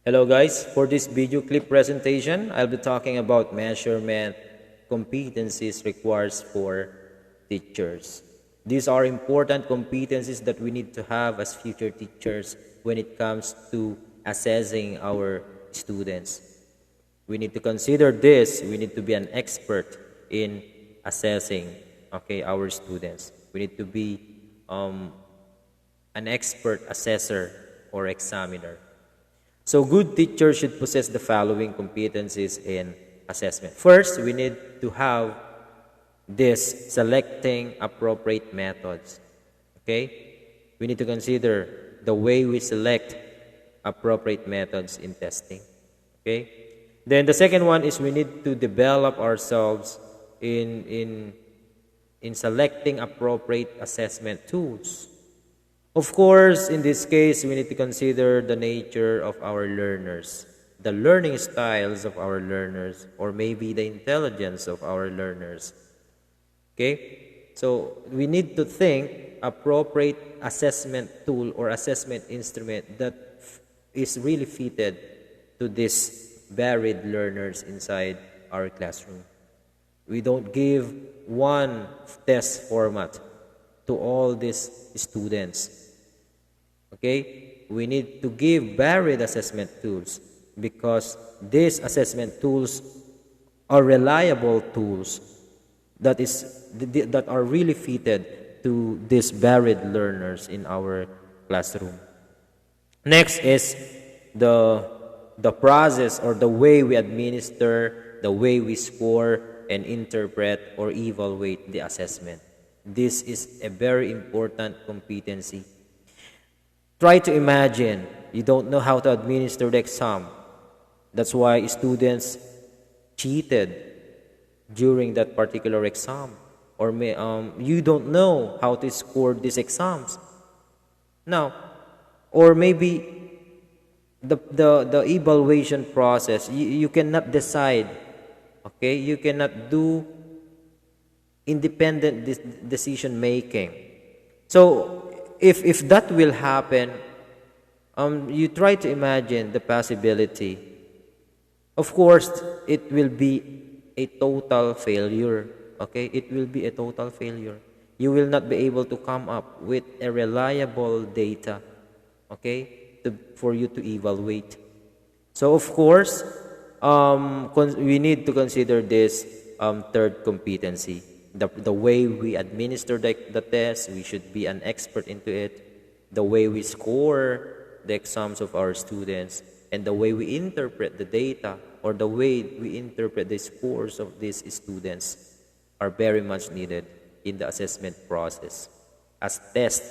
Hello guys, for this video clip presentation, I'll be talking about measurement competencies requires for teachers. These are important competencies that we need to have as future teachers when it comes to assessing our students. We need to consider this. We need to be an expert in assessing our students. We need to be an expert assessor or examiner. So good teachers should possess the following competencies in assessment. First, we need to have this selecting appropriate methods. Okay? We need to consider the way we select appropriate methods in testing. Okay? Then the second one is we need to develop ourselves in selecting appropriate assessment tools. Of course, in this case, we need to consider the nature of our learners, the learning styles of our learners, or maybe the intelligence of our learners. Okay? So, we need to think appropriate assessment tool or assessment instrument that is really fitted to these varied learners inside our classroom. We don't give one test format to all these students. Okay? We need to give varied assessment tools because these assessment tools are reliable tools that are really fitted to these varied learners in our classroom. Next is the process or the way we administer, the way we score and interpret or evaluate the assessment. This is a very important competency. Try to imagine you don't know how to administer the exam. That's why students cheated during that particular exam. Or you don't know how to score these exams. Now, or maybe the evaluation process, you cannot decide. Okay? You cannot do independent decision making. So if that will happen, you try to imagine the possibility. Of course, it will be a total failure. Okay, it will be a total failure. You will not be able to come up with a reliable data. Okay, for you to evaluate. So of course, we need to consider this third competency. The way we administer the test, we should be an expert into it. The way we score the exams of our students, and the way we interpret the data or the way we interpret the scores of these students are very much needed in the assessment process as test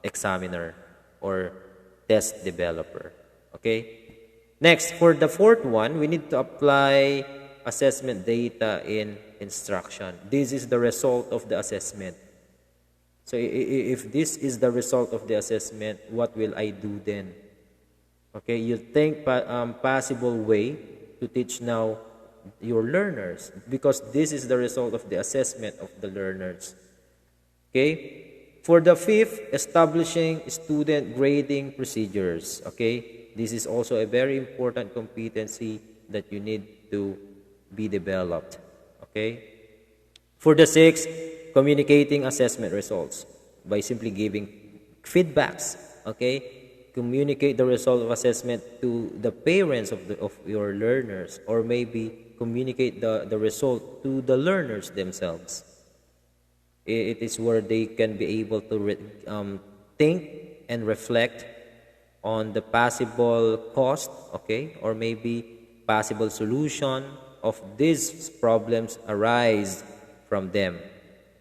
examiner or test developer. Okay? Next, for the fourth one, we need to apply assessment data in instruction. This is the result of the assessment. So if this is the result of the assessment, what will I do then? Okay, you think possible way to teach now your learners because this is the result of the assessment of the learners. Okay? For the fifth, establishing student grading procedures. Okay? This is also a very important competency that you need to be developed. Okay? For the sixth, communicating assessment results by simply giving feedbacks. Okay? Communicate the result of assessment to the parents of your learners, or maybe communicate the result to the learners themselves. It is where they can be able to think and reflect on the possible cost, okay, or maybe possible solution of these problems arise from them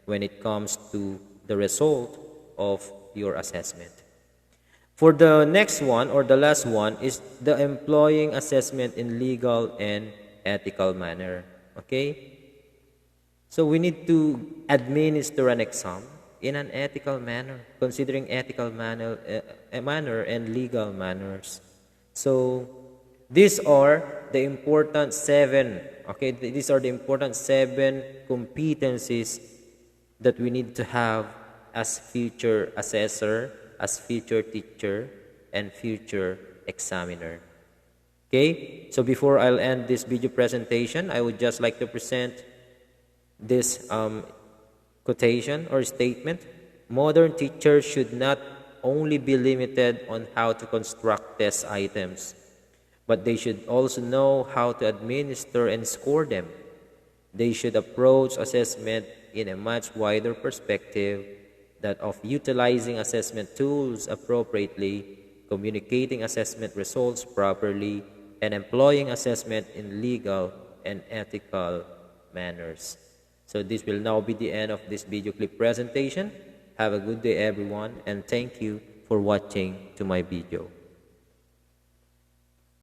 when it comes to the result of your assessment. For the next one or the last one is the employing assessment in legal and ethical manner. Okay? So we need to administer an exam in an ethical manner, considering ethical manner and legal manners. So these are the important seven, okay, these are the important seven competencies that we need to have as future assessor, as future teacher, and future examiner. Okay, so before I'll end this video presentation, I would just like to present this quotation or statement. Modern teachers should not only be limited on how to construct test items, but they should also know how to administer and score them. They should approach assessment in a much wider perspective, that of utilizing assessment tools appropriately, communicating assessment results properly, and employing assessment in legal and ethical manners. So this will now be the end of this video clip presentation. Have a good day everyone, and thank you for watching to my video.